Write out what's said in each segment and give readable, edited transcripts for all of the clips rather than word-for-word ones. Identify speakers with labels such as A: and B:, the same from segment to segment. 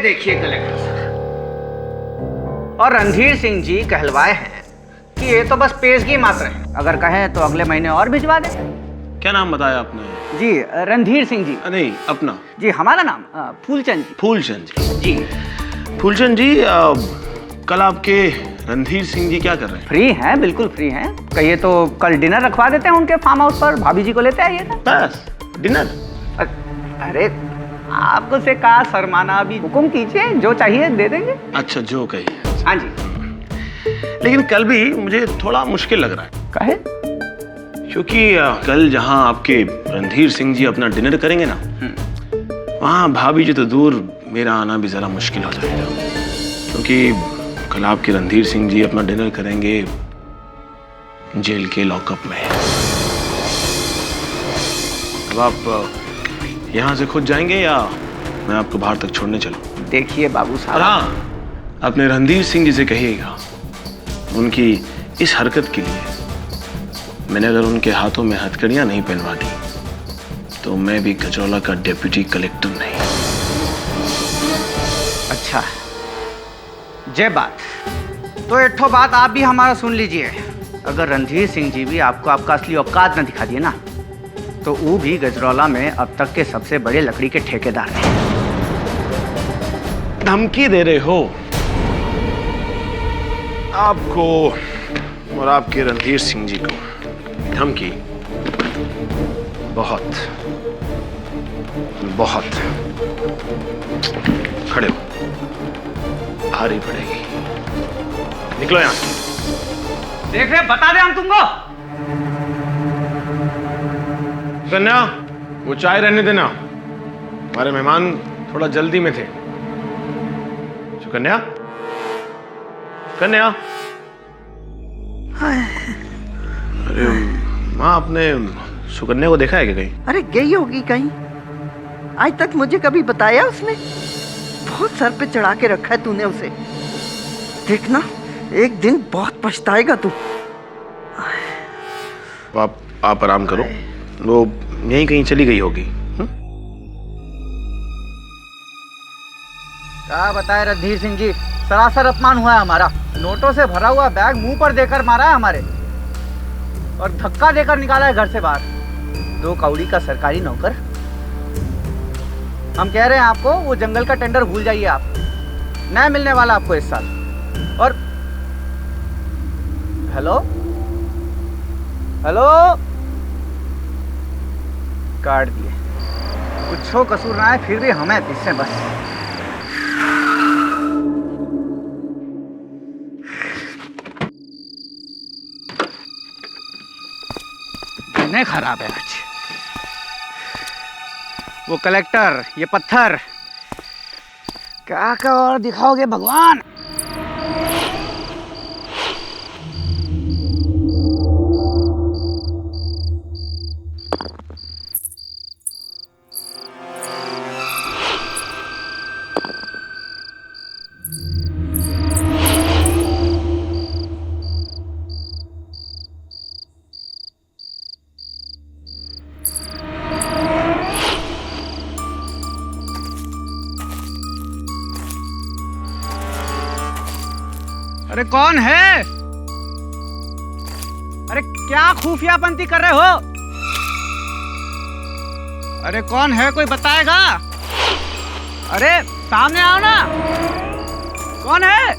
A: देखिए कलेक्टर साहब, और रणधीर सिंह जी कहलवाए हैं कि ये तो बस पेशगी मात्र है, अगर कहें तो अगले महीने और भिजवा दें।
B: क्या नाम बताया आपने?
A: जी रणधीर सिंह जी।
B: नहीं, अपना।
A: जी हमारा नाम फूलचंद जी।
B: फूलचंद जी।
A: जी
B: फूलचंद जी, कल आपके रणधीर सिंह जी क्या कर रहे हैं?
A: फ्री हैं, बिल्कुल फ्री हैं। कहिए तो कल डिनर रखवा देते हैं उनके फार्म हाउस पर, भाभी जी को लेते आइए ना।
B: बस डिनर?
A: अरे आपको से कहा शर्माना, अभी हुक्म कीजिए, जो चाहिए दे देंगे।
B: अच्छा, जो कहिए।
A: हाँ जी।
B: लेकिन कल भी मुझे थोड़ा मुश्किल लग रहा है।
A: काहे?
B: क्योंकि कल जहां आपके रणधीर सिंह जी अपना डिनर करेंगे ना, वहां भाभी जी तो दूर, मेरा आना भी जरा मुश्किल हो जाएगा। क्योंकि कल आपके रणधीर सिंह जी अपना डिनर करेंगे जेल के लॉकअप में। अब आप यहाँ से खुद जाएंगे या मैं आपको बाहर तक छोड़ने चलूं?
A: देखिए बाबू साहब।
B: हाँ, अपने रणधीर सिंह जी से कहिएगा, उनकी इस हरकत के लिए मैंने अगर उनके हाथों में हथकड़ियां नहीं पहनवा दी तो मैं भी गजरौला का डिप्टी कलेक्टर नहीं।
A: अच्छा, जय बात। तो एक ठो बात आप भी हमारा सुन लीजिए, अगर रणधीर सिंह जी भी आपको आपका असली औकात न दिखा दिए ना, तो वो भी गजरौला में अब तक के सबसे बड़े लकड़ी के ठेकेदार हैं।
B: धमकी दे रहे हो? आपको और आपके रणधीर सिंह जी को धमकी बहुत बहुत खड़े हो, भारी पड़ेगी। निकलो यहां से।
A: देख रहे, बता दे हम तुमको।
B: कन्या, वो चाय रहने देना, हमारे मेहमान थोड़ा जल्दी में थे। सुकन्या, कन्या। अरे माँ, आपने सुकन्या को देखा है क्या कहीं?
C: अरे गई होगी कहीं, आज तक मुझे कभी बताया उसने? बहुत सर पे चढ़ा के रखा है तूने उसे। देखना, एक दिन बहुत पछताएगा तू।
B: आप आराम करो, वो यहीं कहीं चली गई होगी।
A: क्या बताए रणधीर सिंह जी, सरासर अपमान हुआ है हमारा। नोटों से भरा हुआ बैग मुंह पर देकर मारा है हमारे, और धक्का देकर निकाला है घर से बाहर। 2 कौड़ी का सरकारी नौकर। हम कह रहे हैं आपको, वो जंगल का टेंडर भूल जाइए आप, नया मिलने वाला आपको इस साल। और हेलो हेलो, काट दिए। कुछ कसूर ना है, फिर भी हमें पीछे बस। नहीं खराब है आज। वो कलेक्टर, ये पत्थर, क्या क्या और दिखाओगे भगवान। अरे कौन है? अरे क्या खुफियापंती कर रहे हो? अरे कौन है, कोई बताएगा? अरे सामने आओ ना, कौन है?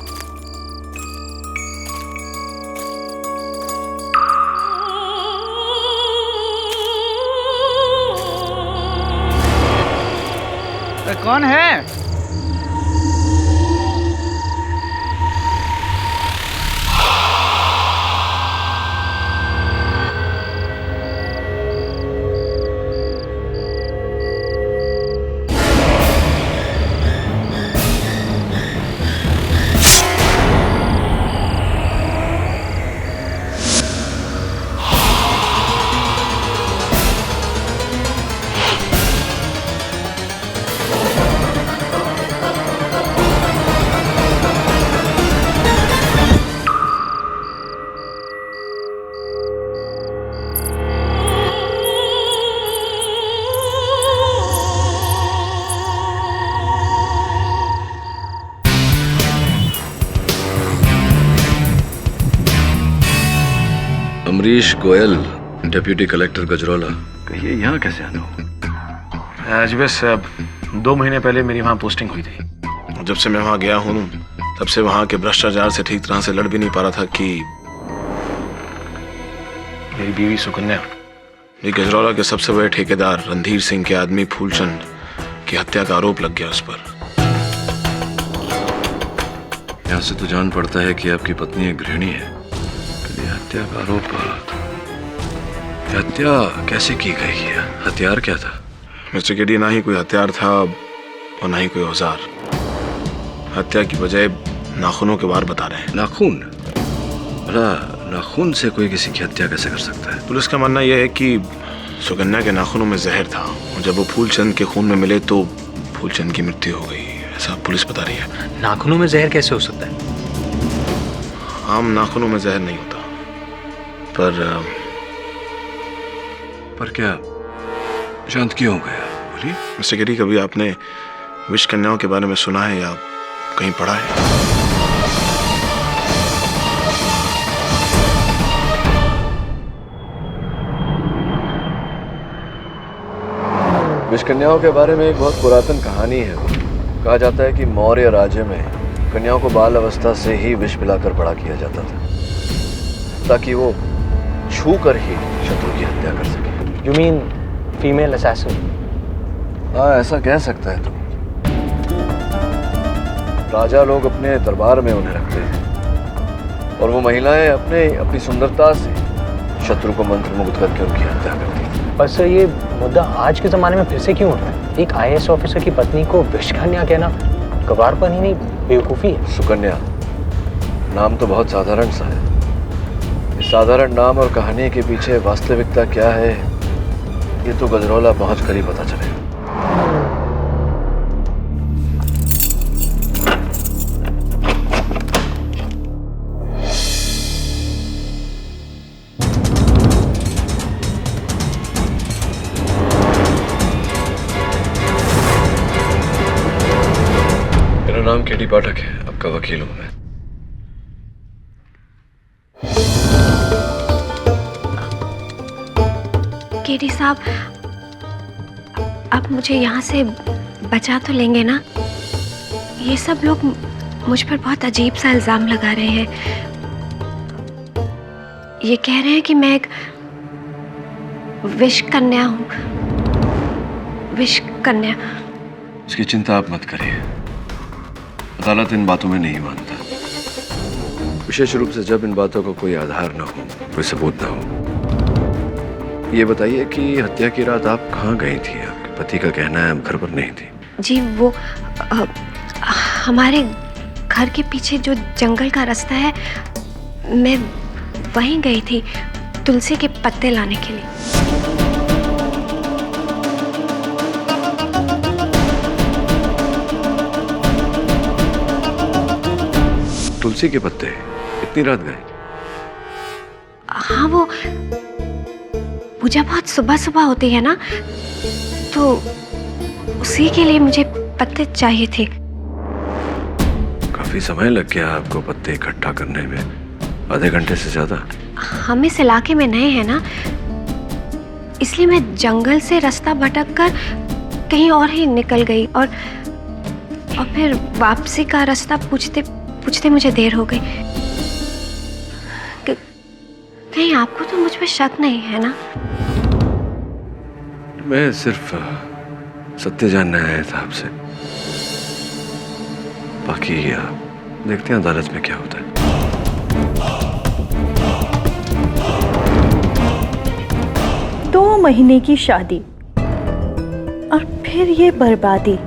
A: अरे कौन है?
D: Amrish Goyal, deputy collector Gajraula. कहिए यहाँ कैसे आना हो?
B: आज बस 2 महीने पहले मेरी वहाँ पोस्टिंग हुई थी। जब से मैं वहाँ गया हूँ तब से वहाँ के भ्रष्टाचार से ठीक तरह से लड़ भी नहीं पा रहा था कि मेरी बीवी सुकन्या, ये गजरौला के सबसे बड़े ठेकेदार रणधीर सिंह के आदमी फूलचंद की हत्या का आरोप लग गया उस पर।
D: यहाँ से तो जान पड़ता है कि आपकी पत्नी एक गृहिणी है। हत्या का आरोप, हत्या कैसे की गई है? हथियार क्या था?
B: मिस्टर केडी, ना ही कोई हथियार था और ना ही कोई औजार। हत्या की बजाय नाखूनों के वार बता रहे हैं।
D: नाखून? भला नाखून से कोई किसी की हत्या कैसे कर सकता है?
B: पुलिस का मानना यह है कि सुकन्या के नाखूनों में जहर था और जब वो फूलचंद के खून में मिले तो फूलचंद की मृत्यु हो गई, ऐसा पुलिस बता रही है।
E: नाखूनों में जहर कैसे हो सकता है?
B: आम नाखूनों में जहर नहीं होता,
D: पर क्या शांत क्यों हो गया? बोलिए।
B: मिस्टर केडी, कभी आपने विष कन्याओं के बारे में सुना है या कहीं पढ़ा है?
D: विष कन्याओं के बारे में एक बहुत पुरातन कहानी है। कहा जाता है कि मौर्य राज्य में कन्याओं को बाल अवस्था से ही विष पिलाकर बड़ा किया जाता था ताकि वो छू कर ही शत्रु की हत्या कर सके।
E: You mean female assassin?
D: हाँ, ऐसा कह सकता है तू। राजा लोग अपने दरबार में उन्हें रखते थे और वो महिलाएं अपनी सुंदरता से शत्रु को मंत्र मुग्ध करके उनकी हत्या करती थी।
E: पर सर, ये मुद्दा आज के ज़माने में फिर से क्यों उठता है? एक IAS ऑफिसर की पत्नी को विषकन्या कहना गवारपन ही नहीं, बेवकूफ़ी है।
D: सुकन्या नाम तो बहुत साधारण सा है। इस साधारण नाम और कहानी के पीछे वास्तविकता क्या है, ये तो गजरौला पहुंच कर ही पता चलेगा। मेरा नाम केडी पाठक है, आपका वकील हूं मैं।
F: केडी साहब, आप मुझे यहाँ से बचा तो लेंगे ना? ये सब लोग मुझ पर बहुत अजीब सा इल्ज़ाम लगा रहे हैं। ये कह रहे हैं कि मैं एक विष कन्या हूँ। विष कन्या?
D: इसकी चिंता आप मत करिए, अदालत इन बातों में नहीं मानता, विशेष रूप से जब इन बातों का कोई आधार न हो, कोई सबूत न हो। ये बताइए कि हत्या की रात आप कहाँ गई थी? आपके पति का कहना है आप घर पर नहीं थी।
F: जी, वो हमारे घर के पीछे जो जंगल का रास्ता है, मैं वहीं गई थी तुलसी के पत्ते लाने के लिए।
D: तुलसी के पत्ते? इतनी रात गए?
F: हाँ, वो पूजा बहुत सुबह सुबह होती है ना, तो उसी के लिए मुझे पत्ते चाहिए थे।
D: काफी समय लग गया आपको पत्ते इकट्ठा करने में, आधे घंटे से ज्यादा।
F: हम इस इलाके में नए हैं ना, इसलिए मैं जंगल से रास्ता भटक कर कहीं और ही निकल गई और फिर वापसी का रास्ता पूछते पूछते मुझे देर हो गई। कहीं आपको तो मुझ पर शक नहीं है ना?
D: मैं सिर्फ सत्य जानने आया था आपसे, बाकी देखते हैं अदालत में क्या होता है।
G: 2 महीने की शादी और फिर ये बर्बादी,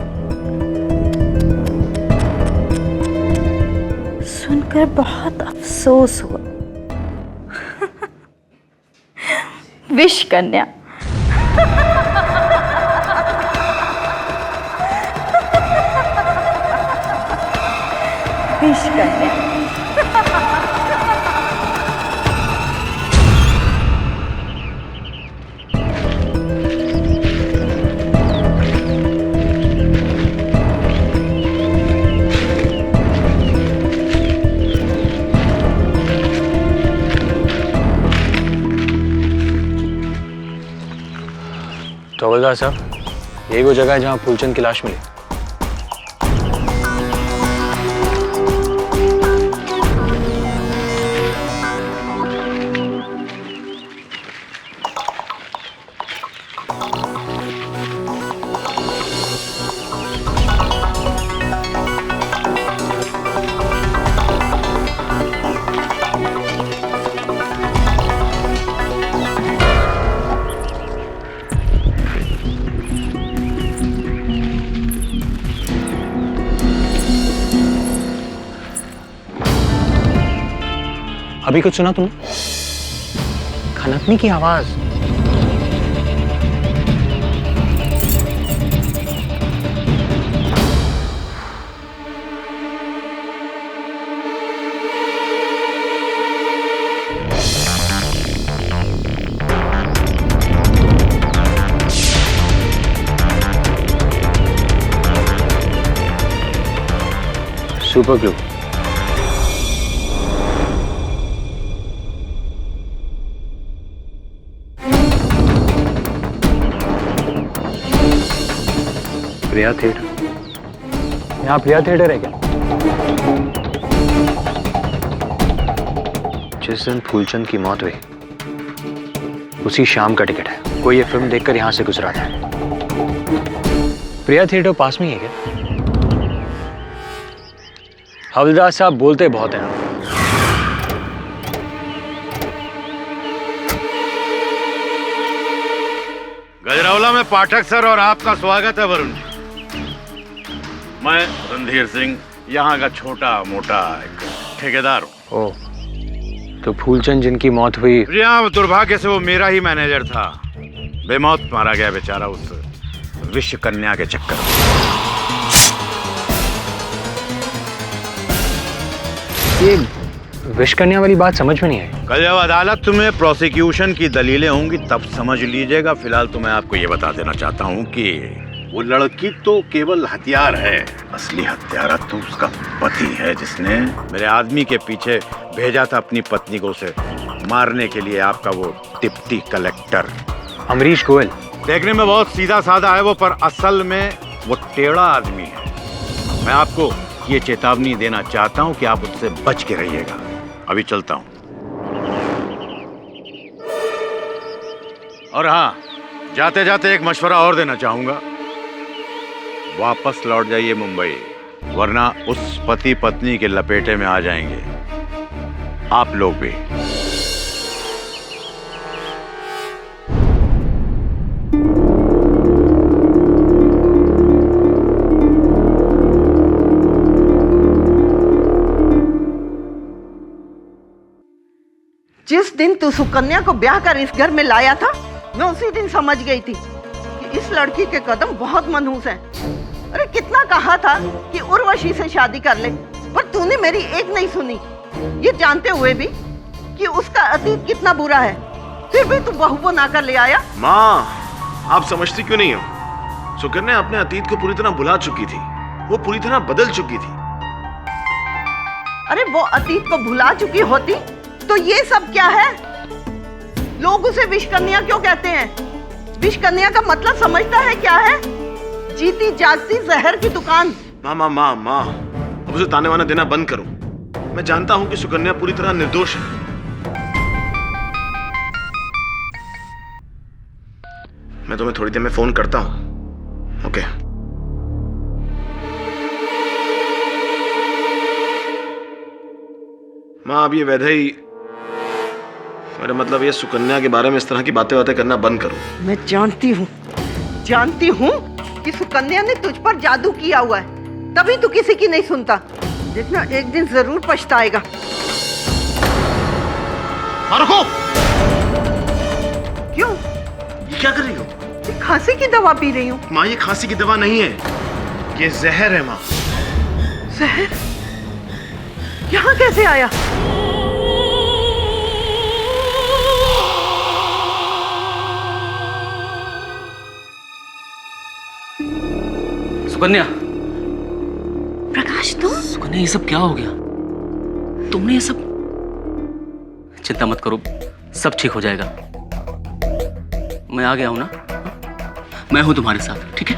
G: सुनकर बहुत अफसोस हुआ। विष कन्या। विष कन्या।
E: तो हवलदार साहब, यही वो जगह है जहाँ फूलचंद की लाश मिली। अभी कुछ सुना तुमने? खनकने की आवाज। Super glue. प्रिया थिएटर। यहाँ प्रिया थिएटर है क्या? जिस दिन फूलचंद की मौत हुई उसी शाम का टिकट है। कोई ये फिल्म देखकर यहाँ से गुजरा था। प्रिया थिएटर पास में ही है क्या? हवलदार साहब बोलते बहुत हैं।
H: गजरौला में पाठक सर और आपका स्वागत है वरुण जी। मैं रणधीर सिंह, यहाँ का छोटा मोटा एक ठेकेदार हूँ।
E: ओह, तो फूलचंद जिनकी मौत हुई।
H: यहाँ दुर्भाग्य से वो मेरा ही मैनेजर था। बेमौत मारा गया बेचारा उस विश्व कन्या के चक्कर में।
E: ये विश्व कन्या वाली बात समझ में नहीं आई।
H: कल जब अदालत में प्रोसिक्यूशन की दलीलें होंगी तब समझ लीजिएगा। फिलहाल तो मैं आपको ये बता देना चाहता हूँ कि वो लड़की तो केवल हथियार है, असली हत्यारा तो उसका पति है, जिसने मेरे आदमी के पीछे भेजा था अपनी पत्नी को उसे मारने के लिए। आपका वो डिप्टी कलेक्टर
E: अमरीश गोयल।
H: देखने में बहुत सीधा साधा है वो, पर असल में वो टेढ़ा आदमी है। मैं आपको ये चेतावनी देना चाहता हूँ कि आप उससे बच के रहिएगा। अभी चलता हूँ। और हाँ, जाते जाते एक मशवरा और देना चाहूंगा। वापस लौट जाइए मुंबई, वरना उस पति पत्नी के लपेटे में आ जाएंगे आप लोग भी।
C: जिस दिन तू सुकन्या को ब्याह कर इस घर में लाया था, मैं उसी दिन समझ गई थी कि इस लड़की के कदम बहुत मनहूस हैं। अरे कितना कहा था कि उर्वशी से शादी कर ले, पर तूने मेरी एक नहीं सुनी। ये जानते हुए भी कि उसका अतीत कितना बुरा है, फिर भी तू बहू बना कर ले आया।
B: माँ, आप समझती क्यों नहीं हो? सुकन्या अपने अतीत को पूरी तरह भुला चुकी थी। वो पूरी तरह बदल चुकी थी।
C: अरे वो अतीत को भुला चुकी होती तो ये सब क्या है? लोग उसे विष कन्या क्यों कहते हैं? विष कन्या का मतलब समझता है क्या है? जीती जागती जहर की दुकान।
B: माँ माँ माँ माँ, अब उसे ताने वाना देना बंद करो। मैं जानता हूँ कि सुकन्या पूरी तरह निर्दोष है। मैं तुम्हें थोड़ी देर में फोन करता हूँ। ओके। माँ, अब ये वैधई, मेरा मतलब ये सुकन्या के बारे में इस तरह की बातें करना बंद करो।
C: मैं जानती हूँ कि सुकन्या ने तुझ पर जादू किया हुआ है, तभी तू किसी की नहीं सुनता। देखना एक दिन जरूर पछताएगा।
B: रुको।
C: क्यों?
B: ये क्या कर रही हो?
C: ये खांसी की दवा पी रही हूँ।
B: माँ, ये खांसी की दवा नहीं है, ये जहर है माँ।
C: जहर? यहाँ कैसे आया?
I: सुकन्या।
F: प्रकाश, तुम?
I: सुकन्या, ये सब क्या हो गया? तुमने ये सब? चिंता मत करो, सब ठीक हो जाएगा। मैं आ गया हूं ना। मैं हूं तुम्हारे साथ, ठीक है?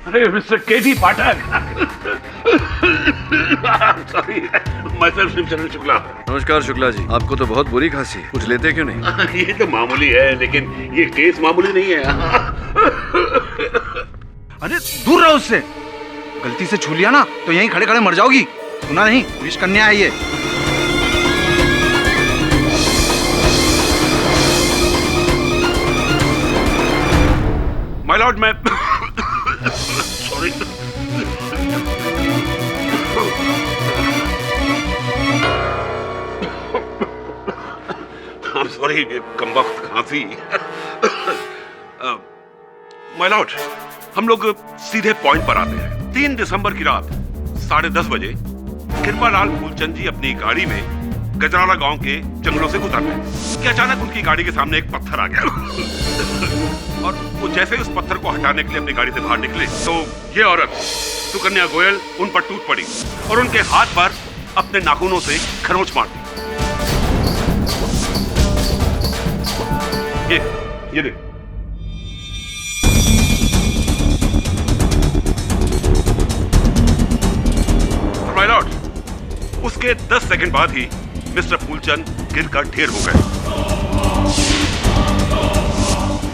H: अरे मिस्टर केटी पाठक, सॉरी, मैं सिर्फ शिवचरण शुक्ला।
D: नमस्कार शुक्ला जी, आपको तो बहुत बुरी खांसी है, कुछ लेते क्यों नहीं?
H: ये तो मामूली है, लेकिन ये केस मामूली नहीं है।
A: अरे दूर रहो उससे, गलती से छू लिया ना तो यहीं खड़े खड़े मर जाओगी। सुना नहीं, विष कन्या है ये।
H: माय लॉर्ड, मैं सॉरी, I'm sorry, कमबख्त खांसी। माय लॉर्ड, हम लोग सीधे पॉइंट पर आते हैं। 3 दिसंबर की रात 10:30 बजे कृपालाल फूलचंद जी अपनी गाड़ी में गजराला गांव के जंगलों से गुजर रहे कि अचानक उनकी गाड़ी के सामने एक पत्थर आ गया और वो जैसे ही उस पत्थर को हटाने के लिए अपनी गाड़ी से बाहर निकले तो ये औरत सुकन्या गोयल उन पर टूट पड़ी और उनके हाथ पर अपने नाखूनों से खरोंच मार दी। ये देख। माय लॉर्ड, उसके 10 सेकंड बाद ही मिस्टर फूलचंद गिरकर ढेर हो गए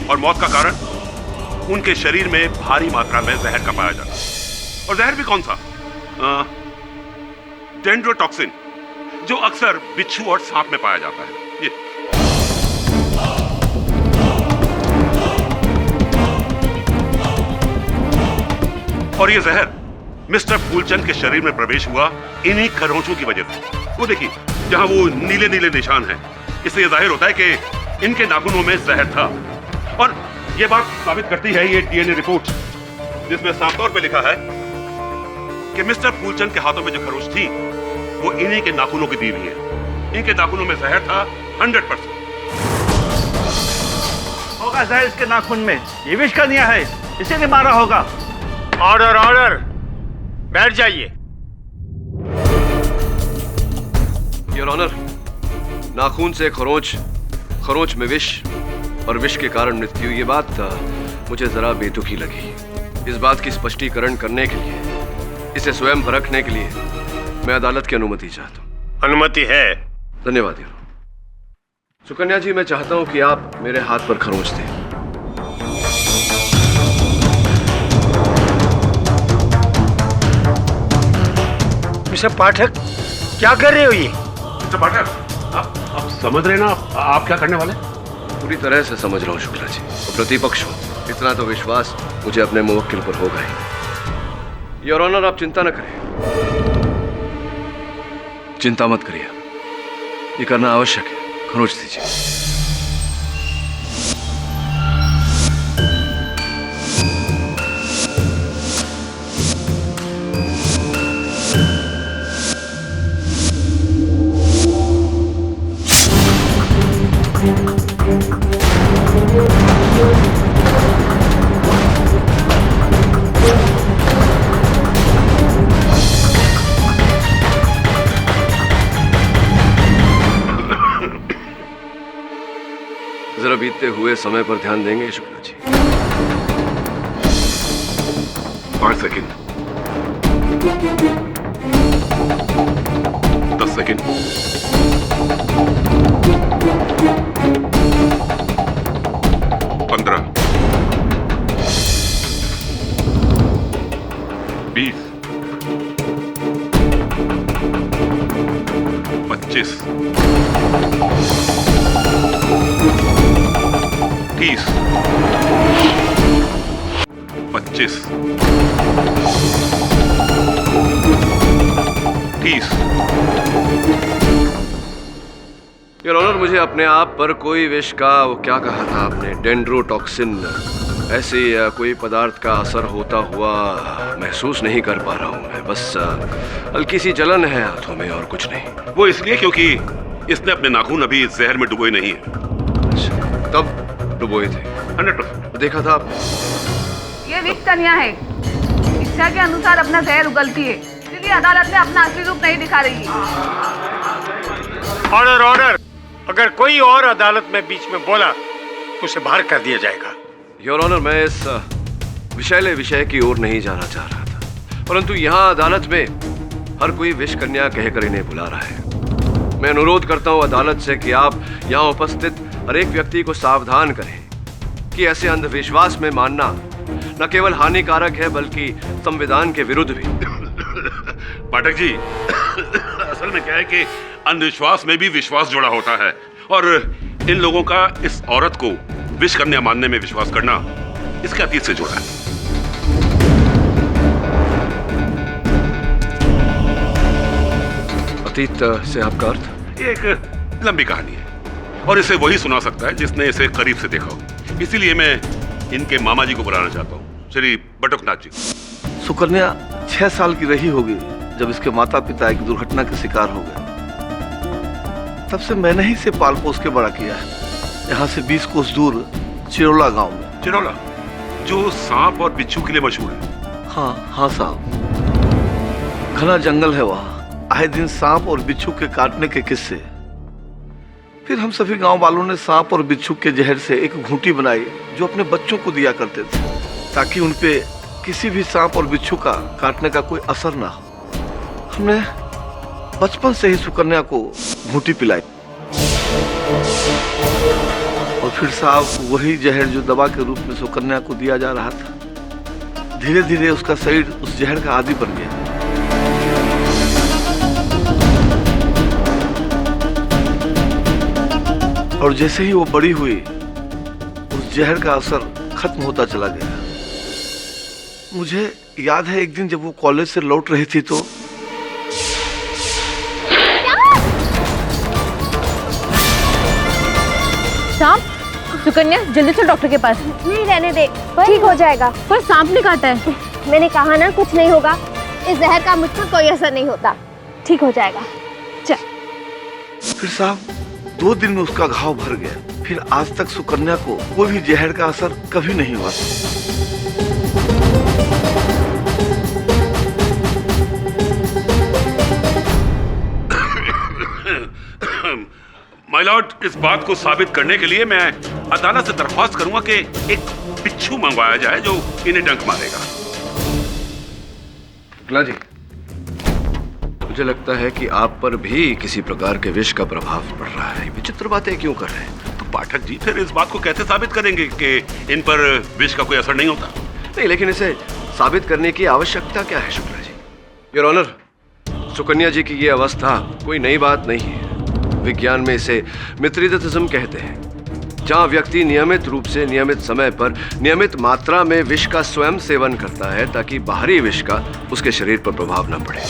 H: और मौत का कारण उनके शरीर में भारी मात्रा में जहर का पाया जाता। और जहर भी कौन सा? डेंड्रोटॉक्सिन, जो अक्सर बिच्छू और सांप में पाया जाता है। ये और ये जहर मिस्टर फूलचंद के शरीर में प्रवेश हुआ इन्हीं खरोंचों की वजह से। वो देखिए, जहां वो नीले नीले निशान हैं, इससे यह जाहिर होता है कि इनके नाखूनों में जहर था। और यह बात साबित करती है ये डीएनए रिपोर्ट, जिसमें साफ तौर पे लिखा है कि मिस्टर फूलचंद के हाथों में जो खरोंच थी वो इन्हीं के नाखूनों की दी हुई है। इनके नाखूनों में जहर था 100%।
A: होगा जहर इसके नाखून में, ये विष कन्या है, इसीलिए मारा होगा।
J: ऑर्डर ऑर्डर, बैठ जाइए।
D: योर ऑनर, नाखून से खरोंच, खरोंच में विष और विष के कारण मृत्यु, ये बात मुझे जरा बेतुकी लगी। इस बात की स्पष्टीकरण करने के लिए, इसे स्वयं परखने के लिए मैं अदालत की अनुमति चाहता हूँ।
J: अनुमति है।
D: धन्यवाद योर ऑनर। सुकन्या जी, मैं चाहता हूँ कि आप मेरे हाथ पर खरोंच दें।
J: मिस्टर पाठक, क्या कर रहे हो ये?
H: मिस्टर पाठक, आप समझ रहे ना आप क्या करने वाले?
D: पूरी तरह से समझ रहा हूँ शुक्ला जी, और प्रतिपक्ष हूँ, इतना तो विश्वास मुझे अपने मुवक्किल पर होगा ही। योर ऑनर, आप चिंता न करें, चिंता मत करिए, ये करना आवश्यक है। खरोंच दीजिए। जरा बीतते हुए समय पर ध्यान देंगे Shukla ji?
H: 5 second, 10 second, 15, 20, 25, 30, 25, 30।
D: Your honour, मुझे अपने आप पर कोई विष का, वो क्या कहा था आपने, डेंड्रोटॉक्सिन, ऐसे कोई पदार्थ का असर होता हुआ महसूस नहीं कर पा रहा हूँ मैं। बस हल्की सी जलन है हाथों में और कुछ नहीं।
H: वो इसलिए क्योंकि इसने अपने नाखून अभी जहर में डुबोए नहीं है।
D: तब डुबोए थे?
H: 100%।
D: देखा था आपने?
K: ये विष कन्या है, इच्छा के अनुसार अपना जहर उगलती है, इसलिए अदालत में अपना असली रूप नहीं दिखा रही है।
J: Order order. अगर कोई और अदालत में बीच में बोला तो उसे बाहर कर दिया जाएगा।
D: योर ऑनर, मैं इस विषैले विषय की ओर नहीं जाना चाह रहा था, परंतु यहाँ अदालत में हर कोई विष कन्या कहकर इन्हें बुला रहा है। मैं अनुरोध करता हूँ अदालत से कि आप यहाँ उपस्थित हर एक व्यक्ति को सावधान करें कि ऐसे अंधविश्वास में मानना न केवल हानिकारक है बल्कि संविधान के विरुद्ध भी।
L: पाठक जी, असल में क्या है कि अंधविश्वास में भी विश्वास जुड़ा होता है, और इन लोगों का इस औरत को विष कन्या मानने में विश्वास करना इसके अतीत से जुड़ा है।
D: अतीत से आपका अर्थ?
L: ये एक लंबी कहानी है और इसे वही सुना सकता है जिसने इसे करीब से देखा हो। इसीलिए मैं इनके मामा जी को बुलाना चाहता हूँ, श्री बटुकनाथ जी।
M: सुकन्या 6 साल की रही होगी जब इसके माता पिता एक दुर्घटना के शिकार हो गए। तब से मैंने ही इसे पाल पोस के बड़ा किया है, यहाँ से 20 कोस दूर चिरोला गांव में।
L: चिरोला जो सांप और बिच्छू के लिए मशहूर है?
M: हाँ साहब, घना जंगल है वहाँ, आए दिन सांप और बिच्छू के काटने के किस्से। फिर हम सभी गांव वालों ने सांप और बिच्छू के जहर से एक घूंटी बनाई जो अपने बच्चों को दिया करते थे, ताकि उनपे किसी भी सांप और बिच्छू का काटने का कोई असर ना हो। हमने बचपन से ही सुकन्या को घूंटी पिलाई, और फिर साहब वही जहर जो दवा के रूप में सुकन्या को दिया जा रहा था, धीरे धीरे उसका शरीर उस जहर का आदी बन गया। और जैसे ही वो बड़ी हुई, उस जहर का असर खत्म होता चला गया। मुझे याद है एक दिन जब वो कॉलेज से लौट रही थी तो
G: सांप, सुकन्या जल्दी से डॉक्टर के पास।
F: नहीं, रहने दे, ठीक हो जाएगा।
G: पर सांप ने काटा है।
F: मैंने कहा ना, कुछ नहीं होगा। इस जहर का मुझ पर कोई असर नहीं होता, ठीक हो जाएगा। चल।
M: फिर साहब 2 दिन में उसका घाव भर गया। फिर आज तक सुकन्या को कोई भी जहर का असर कभी नहीं हुआ।
L: माय लॉर्ड, इस बात को साबित करने के लिए मैं अदालत से दरख्वास्त करूंगा कि एक बिच्छू मंगवाया जाए जो इन्हें डंक मारेगा।
D: शुक्ला जी, मुझे लगता है कि आप पर भी किसी प्रकार के विष का प्रभाव पड़ रहा है। विचित्र बातें क्यों कर रहे हैं?
L: तो पाठक जी, फिर इस बात को कैसे साबित करेंगे कि इन पर विष का कोई असर नहीं होता?
D: नहीं, लेकिन इसे साबित करने की आवश्यकता क्या है शुक्ला जी? योर ऑनर, सुकन्या जी की ये अवस्था कोई नई बात नहीं है। विज्ञान में इसे मित्रिदिज्म कहते हैं, जहाँ व्यक्ति नियमित रूप से नियमित समय पर नियमित मात्रा में विष का स्वयं सेवन करता है ताकि बाहरी विष का उसके शरीर पर प्रभाव न पड़े।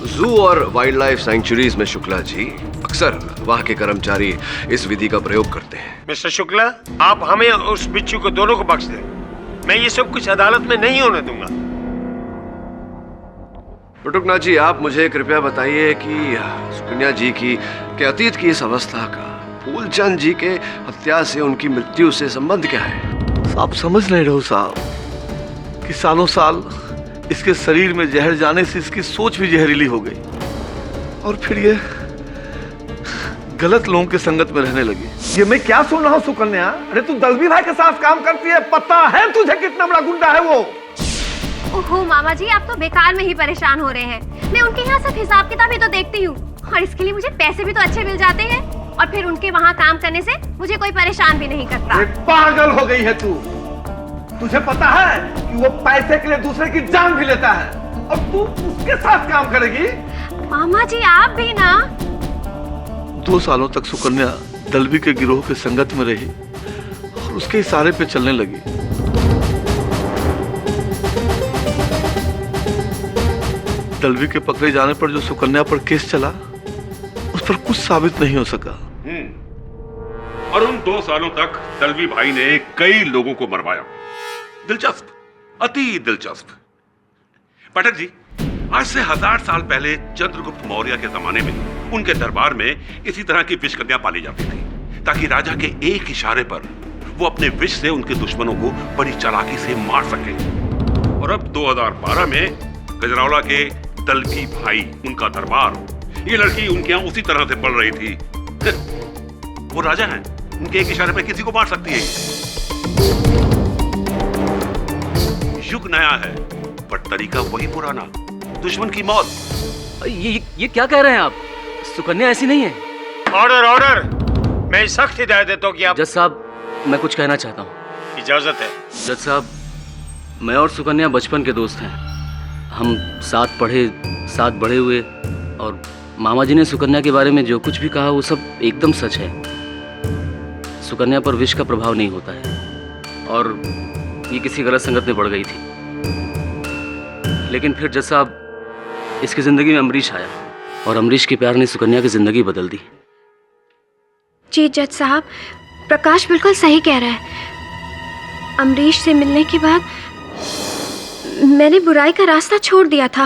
D: जू और वाइल्ड लाइफ सैंक्चुरीज में शुक्ला जी अक्सर वहाँ के कर्मचारी इस विधि का प्रयोग करते हैं।
J: मिस्टर शुक्ला, आप हमें और उस बिच्छू को दोनों को बख्श दें। मैं ये सब कुछ अदालत में नहीं होने दूंगा।
D: बटुकनाथ जी, आप मुझे कृपया बताइए कि सुकन्या जी की के अतीत की इस अवस्था का फूलचंद जी के हत्या से उनकी मृत्यु से संबंध क्या है?
M: आप समझ नहीं रहो साहब कि सालों साल इसके शरीर में जहर जाने से इसकी सोच भी जहरीली हो गई, और फिर ये गलत लोगों के संगत में रहने लगी।
N: ये मैं क्या सुन रहा हूँ सुकन्या? अरे तू दलवी भाई के साथ काम करती है, पता है तुझे कितना बड़ा गुंडा है वो।
F: ओहो मामा जी, आप तो बेकार में ही परेशान हो रहे हैं। मैं उनके यहाँ सब हिसाब किताब ही तो देखती हूँ, और इसके लिए मुझे पैसे भी तो अच्छे मिल जाते हैं, और फिर उनके वहाँ काम करने से मुझे कोई परेशान भी नहीं करता।
N: पागल हो गई है तू। तुझे पता है कि वो पैसे के लिए दूसरे की जान भी लेता है, और तू उसके साथ काम करेगी?
F: मामा जी आप भी ना।
M: 2 सालों तक सुकन्या दलवी के गिरोह के संगत में रही और उसके इशारे पे चलने लगी। दलवी के पकड़े जाने पर जो सुकन्या पर केस चला, उस पर कुछ साबित नहीं हो सका।
L: और उन 2 सालों तक दलवी भाई ने कई लोगों को मरवाया। दिलचस्प, अति दिलचस्प। पाठक जी, आज से 1000 साल पहले चंद्रगुप्त मौर्य के जमाने में उनके दरबार में इसी तरह की विष कन्या पाली जाती थी, ताकि राजा के एक इशारे पर वो अपने विष से उनके दुश्मनों को बड़ी चालाकी से मार सके। और अब 2012 में गजरौला के दलकी भाई, उनका दरबार, ये लड़की उनके यहाँ उसी तरह से पढ़ रही थी। वो राजा हैं, उनके एक इशारे पे किसी को मार सकती है। युग नया है पर तरीका वही पुराना, दुश्मन की मौत।
O: ये क्या कह रहे हैं आप? सुकन्या ऐसी नहीं है।
J: ऑर्डर ऑर्डर, मैं सख्त हिदायत देता हूँ कि आप।
O: जज साहब, मैं कुछ कहना चाहता हूँ।
J: इजाजत है।
O: जज साहब, मैं और सुकन्या बचपन के दोस्त हैं। हम साथ पढ़े, साथ बड़े हुए, और मामा जी ने सुकन्या के बारे में जो कुछ भी कहा वो सब एकदम सच है। सुकन्या पर विष का प्रभाव नहीं होता है और ये किसी गलत संगत में पड़ गई थी। लेकिन फिर जज साहब, इसकी जिंदगी में अमरीश आया और अमरीश के प्यार ने सुकन्या की जिंदगी बदल दी।
F: जी जज साहब, प्रकाश बिल्कुल सही कह रहा है। अमरीश से मिलने के बाद मैंने बुराई का रास्ता छोड़ दिया था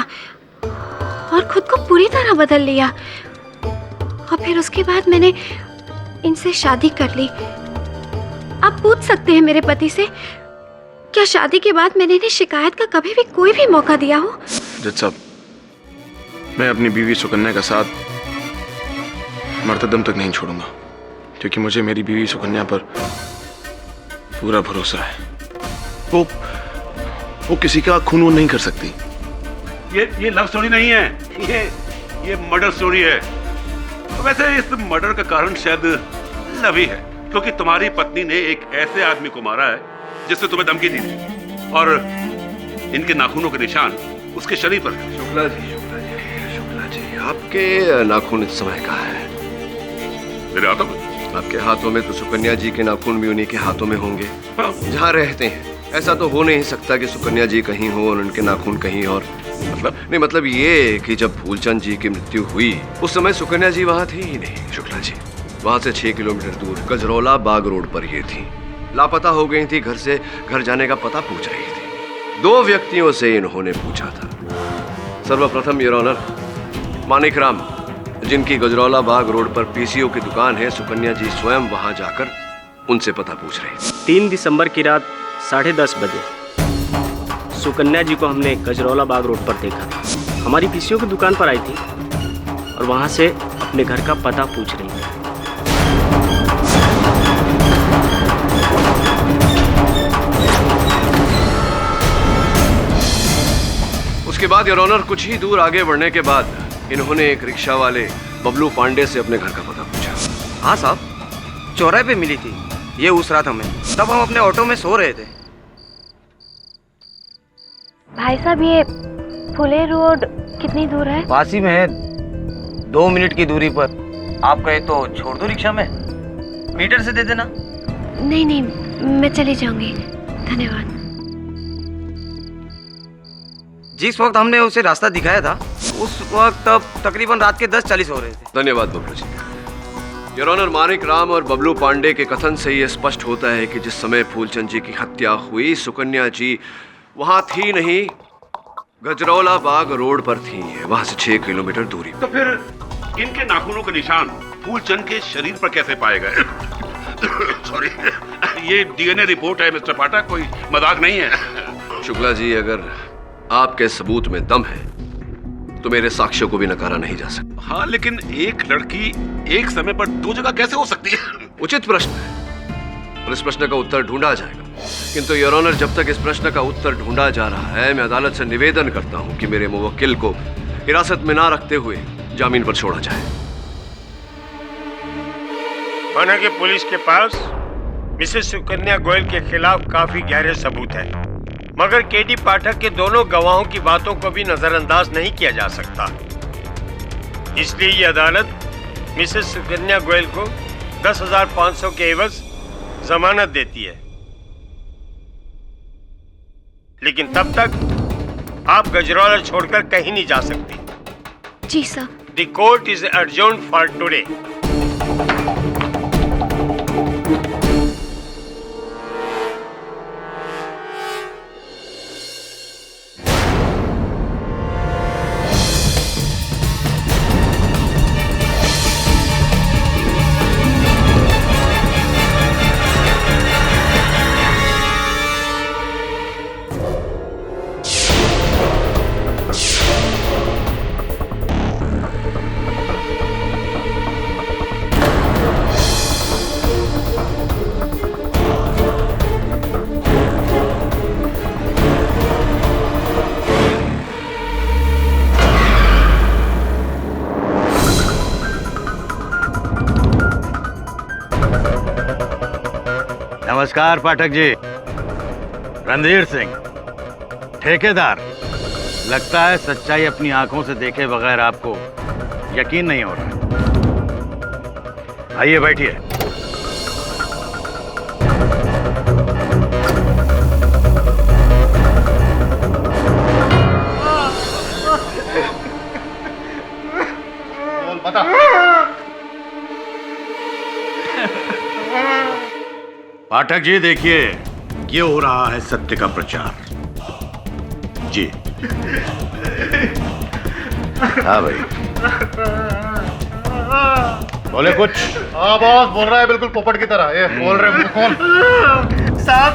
F: और खुद को पूरी तरह बदल लिया। और फिर उसके बाद मैंने इनसे शादी कर ली। आप पूछ सकते हैं मेरे पति से, क्या शादी के बाद मैंने इन्हें शिकायत का कभी भी कोई भी मौका दिया हो?
B: जज साहब, मैं अपनी बीवी सुकन्या का साथ मरते दम तक नहीं छोड़ूंगा, क्योंकि मुझे मेरी बीवी सुकन्या पर पूरा भरोसा है। वो किसी का खून नहीं कर सकती।
L: ये लव स्टोरी नहीं है, ये मर्डर स्टोरी है। वैसे इस मर्डर का कारण शायद लव ही है, क्योंकि तुम्हारी पत्नी ने एक ऐसे आदमी को मारा है जिसने तुम्हें धमकी दी थी, और इनके नाखूनों के निशान उसके शरीर पर।
D: शुक्ला जी, आपके नाखून इस समय कहाँ है?
L: मेरे हाथों में।
D: आपके हाथों में तो सुकन्या जी के नाखून भी उन्हीं के हाथों में होंगे जहाँ रहते हैं। ऐसा तो हो नहीं सकता कि सुकन्या जी कहीं हो और उनके नाखून कहीं और। मतलब ये कि जब फूलचंद जी की मृत्यु हुई उस समय सुकन्या जी वहाँ थी ही नहीं। शुक्ला जी, वहाँ से 6 किलोमीटर दूर गजरौला बाग रोड पर ये थी। लापता हो गई थी, घर से घर जाने का पता पूछ रही थी। 2 व्यक्तियों से इन्होंने पूछा था। सर्वप्रथम योर ऑनर, मानिक राम, जिनकी गजरौला बाग रोड पर पीसीओ की दुकान है, सुकन्या जी स्वयं वहां जाकर उनसे पता पूछ रही थी।
P: 3 दिसंबर की रात 10:30 बजे सुकन्या जी को हमने गजरौला बाग रोड पर देखा था। हमारी पीसीओ की दुकान पर आई थी और वहां से अपने घर का पता पूछ रही थी।
D: उसके बाद योर ऑनर, कुछ ही दूर आगे बढ़ने के बाद इन्होंने एक रिक्शा वाले बबलू पांडे से अपने घर का पता पूछा।
Q: हाँ साहब, चौराहे पे मिली थी ये उस रात हमें। तब हम अपने ऑटो में सो रहे थे।
F: भाई साहब, ये फुले रोड कितनी दूर है?
Q: पास ही में है, 2 मिनट की दूरी पर। आप कहे तो छोड़ दो रिक्शा में, मीटर से दे देना।
F: नहीं नहीं, मैं चली जाऊंगी, धन्यवाद।
Q: जिस वक्त हमने उसे रास्ता दिखाया था उस वक्त तब तकरीबन रात के 10:40 हो रहे थे।
D: धन्यवाद बबलू जी। योर ऑनर, मानिक राम और बबलू पांडे के कथन से यह स्पष्ट होता है कि जिस समय फूलचंद जी की हत्या हुई, सुकन्या जी वहां थी नहीं, गजरौला बाग रोड पर थी, वहां से 6 किलोमीटर दूरी।
L: तो फिर इनके नाखूनों के निशान फूलचंद के शरीर पर कैसे पाए गए? सॉरी, ये डीएनए रिपोर्ट है मिस्टर पाठक, कोई मजाक नहीं है।
D: शुक्ला जी, अगर आपके सबूत में दम है तो मेरे साक्ष्यों को भी नकारा नहीं जा सकता।
L: हाँ, लेकिन एक लड़की एक समय पर 2 जगह कैसे हो सकती है?
D: उचित प्रश्न है और इस प्रश्न का उत्तर ढूंढा जाएगा। किंतु योर ऑनर, जब तक इस प्रश्न का उत्तर ढूंढा जा रहा है, मैं अदालत से निवेदन करता हूं कि मेरे मुवक्किल को हिरासत में ना रखते हुए जामीन पर छोड़ा जाए।
J: माना कि पुलिस के पास मिसेस सुकन्या गोयल के खिलाफ काफी गहरे सबूत हैं, मगर केडी पाठक के दोनों गवाहों की बातों को भी नजरअंदाज नहीं किया जा सकता। इसलिए ये अदालत मिसेस सुकन्या गोयल को 10,500 के एवज जमानत देती है। लेकिन तब तक आप गजरौला छोड़कर कहीं नहीं जा सकती।
F: जी sir.
J: The court is adjourned for today.
H: नमस्कार पाठक जी। रणधीर सिंह, ठेकेदार। लगता है सच्चाई अपनी आंखों से देखे बगैर आपको यकीन नहीं हो रहा। आइए बैठिए।
R: बता।
H: पाठक जी देखिए, ये हो रहा है सत्य का प्रचार। जी हाँ भाई, बोले कुछ।
R: हाँ बॉस, बोल रहा है बिल्कुल पोपट की तरह। ये बोल रहे मुंह खोल।
S: साहब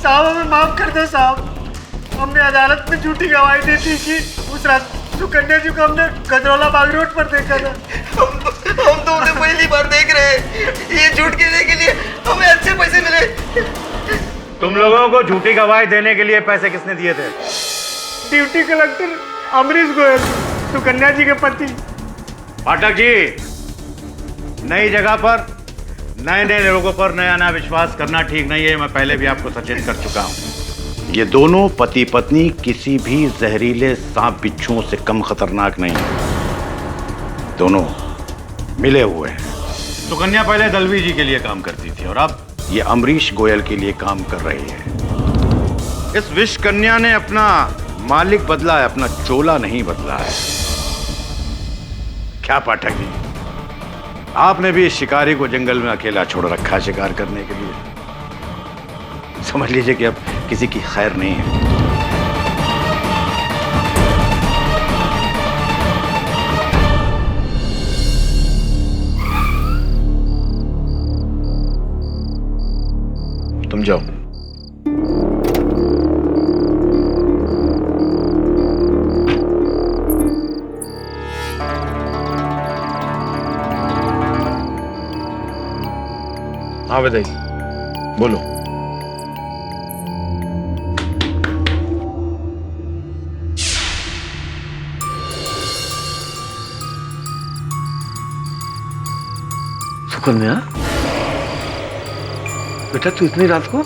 S: साहब हमें माफ कर दो साहब। हमने अदालत में झूठी गवाही दी थी कि उस रात सुकन्या जी को हमने गजरौला बाग रोड पर देखा था।
T: हम तो उन्हें पहली बार देख रहे हैं। ये झूठ कहने के लिए हमें अच्छे पैसे मिले।
H: तुम लोगों को झूठी गवाही देने के लिए पैसे किसने दिए थे?
S: ड्यूटी कलेक्टर अमरीश गोयल, सुकन्या जी के पति।
H: पाठक जी, नई जगह पर नए नए लोगों पर नया नया विश्वास करना ठीक नहीं है। मैं पहले भी आपको सचेत कर चुका हूं। ये दोनों पति पत्नी किसी भी जहरीले सांप बिच्छुओं से कम खतरनाक नहीं है। दोनों मिले हुए हैं। सुकन्या पहले दलवी जी के लिए काम करती थी और अब ये अमरीश गोयल के लिए काम कर रही है। इस विष कन्या ने अपना मालिक बदला है, अपना चोला नहीं बदला है। क्या पाठक जी, आपने भी इस शिकारी को जंगल में अकेला छोड़ रखा शिकार करने के लिए? समझ लीजिए कि अब किसी की खैर नहीं है। तुम जाओ। हाँ बताइए, बोलो।
M: सुकन्या, बेटा तू इतनी रात को?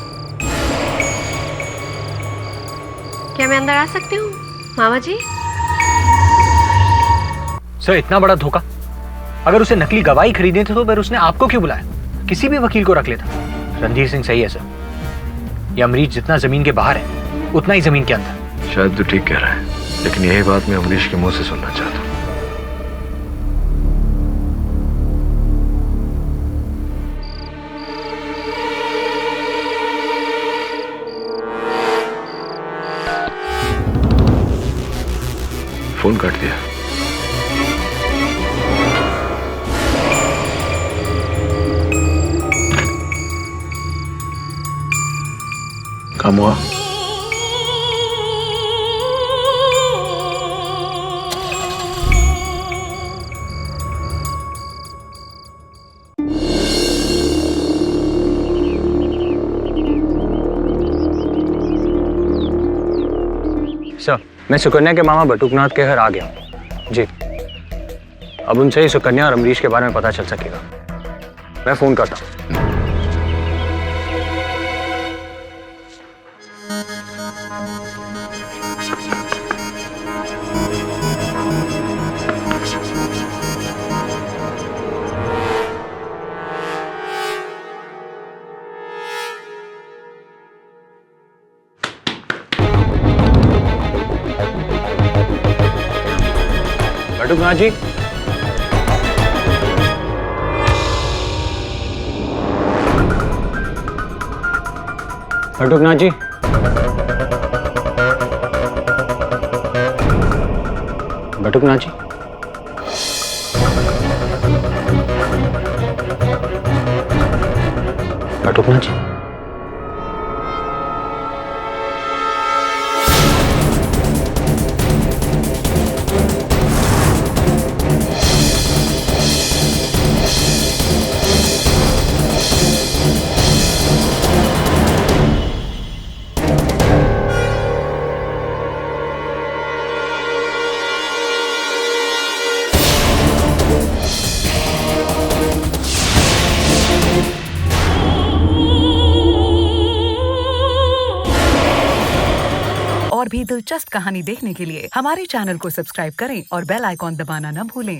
F: क्या मैं अंदर आ सकती हूँ मामा जी?
E: सर इतना बड़ा धोखा। अगर उसे नकली गवाही खरीदनी थी तो फिर उसने आपको क्यों बुलाया? किसी भी वकील को रख लेता। रणधीर सिंह सही है सर। ये अमरीश जितना जमीन के बाहर है उतना ही जमीन के अंदर।
D: शायद तू ठीक कह रहा है, लेकिन यही बात मैं अमरीश के मुंह से सुनना चाहता हूँ। फोन काट दिया। काम हुआ?
E: सर मैं सुकन्या के मामा बटुकनाथ के घर आ गया हूँ। जी, अब उनसे ही सुकन्या और अमरीश के बारे में पता चल सकेगा। मैं फोन करता हूँ। बटुकनाथ जी, बटुकनाथ जी, बटुकनाथ जी, बटुकनाथ जी।
U: और भी दिलचस्प कहानी देखने के लिए हमारे चैनल को सब्सक्राइब करें और बेल आइकॉन दबाना न भूलें।